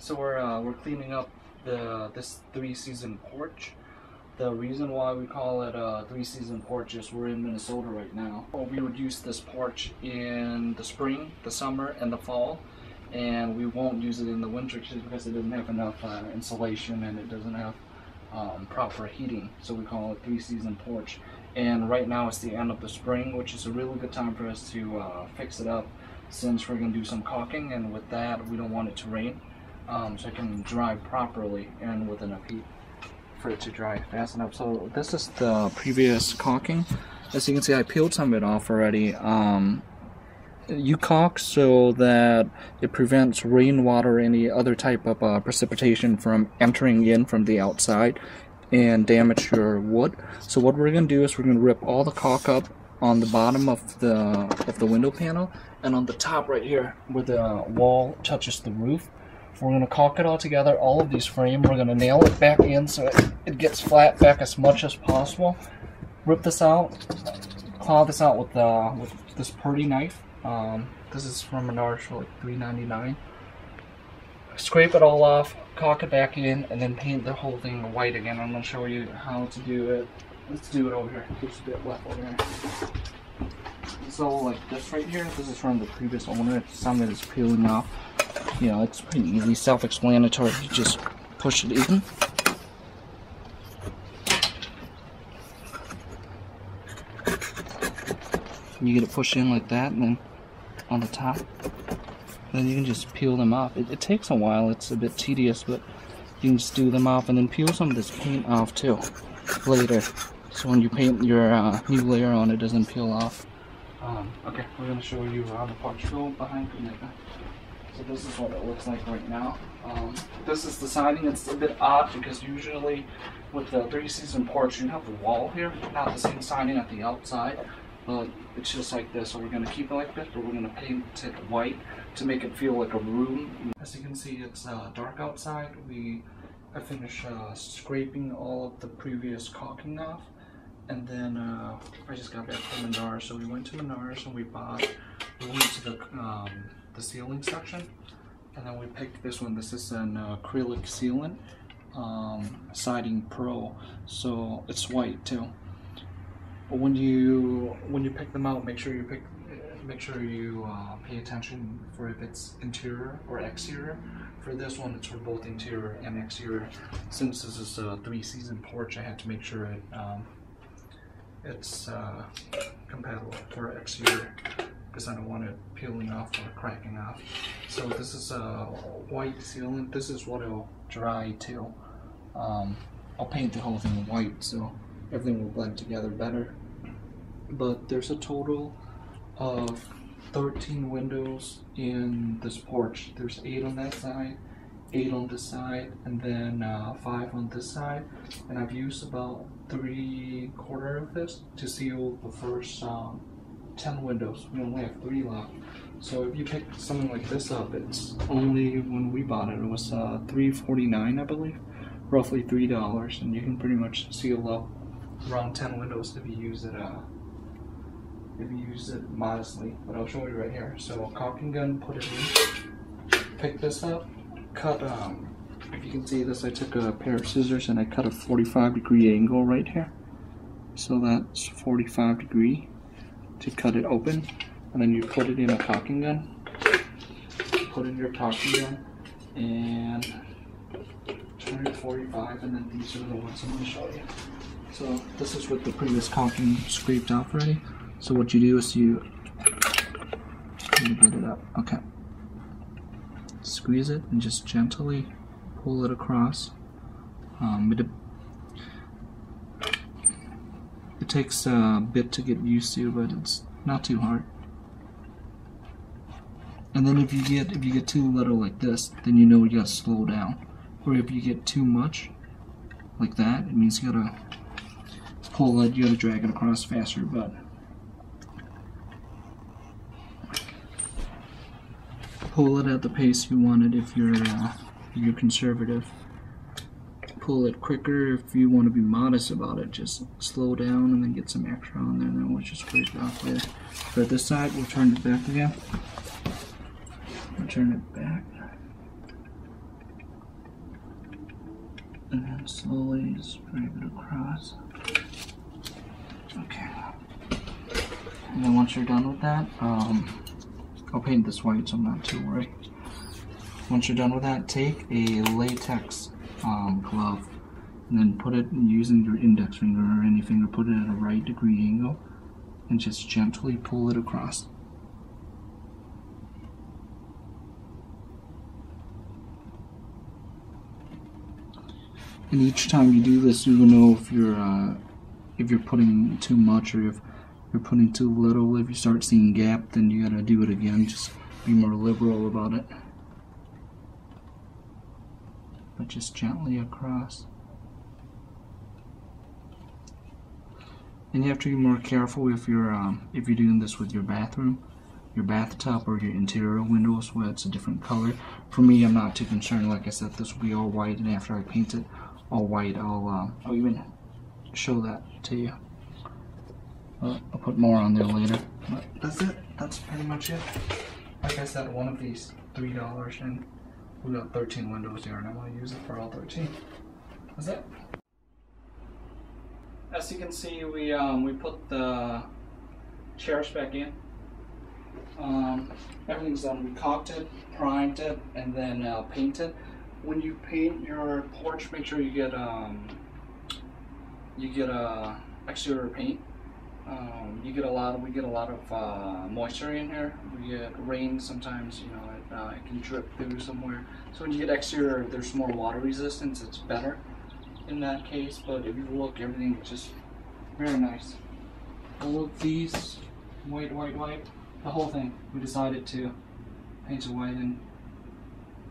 So we're cleaning up this 3-season porch. The reason why we call it a 3-season porch is we're in Minnesota right now. We would use this porch in the spring, the summer, and the fall, and we won't use it in the winter because it doesn't have enough insulation and it doesn't have proper heating. So we call it 3-season porch. And right now it's the end of the spring, which is a really good time for us to fix it up, since we're going to do some caulking, and with that we don't want it to rain. So it can dry properly and with enough heat for it to dry fast enough. So this is the previous caulking. As you can see, I peeled some of it off already. You caulk so that it prevents rainwater or any other type of precipitation from entering in from the outside and damage your wood. So what we're going to do is we're going to rip all the caulk up on the bottom of the window panel, and on the top right here where the wall touches the roof. We're going to caulk it all together, all of these frame. We're going to nail it back in so it gets flat back as much as possible. Rip this out, claw this out with this purdy knife. This is from Menards for like $3.99. Scrape it all off, caulk it back in, and then paint the whole thing white again. I'm going to show you how to do it. Let's do it over here. There's a bit left over here. So like this right here, this is from the previous owner. Some of it is peeling off. You know, it's pretty easy, self-explanatory. You just push it in. You get it pushed in like that, and then on the top, then you can just peel them off. It takes a while, it's a bit tedious, but you can just do them off, and then peel some of this paint off too later. So when you paint your new layer on, it doesn't peel off. Okay, we're going to show you how the porch go behind me. So this is what it looks like right now. This is the siding. It's a bit odd because usually with the 3-season porch you have the wall here, not the same siding at the outside, but it's just like this. So we're going to keep it like this, but we're going to paint it white to make it feel like a room. As you can see, it's dark outside. I finished scraping all of the previous caulking off, and then I just got back from Menards. So we went to Menards and we went to the sealing section, and then we picked this one. This is an acrylic sealant, siding pro, so it's white too. But when you pick them out, make sure you pay attention for if it's interior or exterior. For this one, it's for both interior and exterior. Since this is a 3-season porch, I had to make sure it's compatible for exterior, because I don't want it peeling off or cracking off. So this is a white sealant. This is what it'll dry to. I'll paint the whole thing white so everything will blend together better. But there's a total of 13 windows in this porch. There's 8 on that side, 8 on this side, and then 5 on this side. And I've used about 3/4 of this to seal the first 10 windows. We only have 3 left. So if you pick something like this up, it's only, when we bought it was $3.49, I believe, roughly $3, and you can pretty much seal up around 10 windows if you use it modestly. But I'll show you right here. So caulking gun, put it in, pick this up, cut. If you can see this, I took a pair of scissors and I cut a 45-degree angle right here. So that's 45 degree. To cut it open, and then you put it in a caulking gun. Put in your caulking gun and turn it 45, and then these are the ones I'm going to show you. So this is with the previous caulking scraped off already. So what you do is you get it up. Okay. Squeeze it and just gently pull it across. It takes a bit to get used to, but it's not too hard. And then if you get too little like this, then you know you gotta slow down. Or if you get too much like that, it means you gotta pull it, you gotta drag it across faster. But pull it at the pace you want it if you're conservative. Pull it quicker if you want to be modest about it. Just slow down and then get some extra on there, and then we'll just scrape it off later. For this side, we'll turn it back again. We'll turn it back. And then slowly spray it across. Okay. And then once you're done with that, I'll paint this white so I'm not too worried. Once you're done with that, take a latex glove and then put it using your index finger or any finger, put it at a right degree angle and just gently pull it across. And each time you do this, you will know if you're putting too much or if you're putting too little. If you start seeing gap, then you gotta do it again. Just be more liberal about it. But just gently across. And you have to be more careful if you're doing this with your bathroom, your bathtub, or your interior windows where it's a different color. For me, I'm not too concerned. Like I said, this will be all white, and after I paint it all white, I'll even show that to you. I'll put more on there later. But that's it. That's pretty much it. Like I said, one of these $3, and we got 13 windows here, and I want to use it for all 13. That's it. As you can see, we put the chairs back in. Everything's done. We caulked it, primed it, and then painted. When you paint your porch, make sure you get exterior paint. We get a lot of moisture in here. We get rain sometimes, you know, it can drip through somewhere. So when you get exterior, there's more water resistance. It's better in that case. But if you look, everything is just very nice. All of these white, the whole thing. We decided to paint it white, and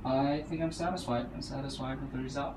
I think I'm satisfied. I'm satisfied with the result.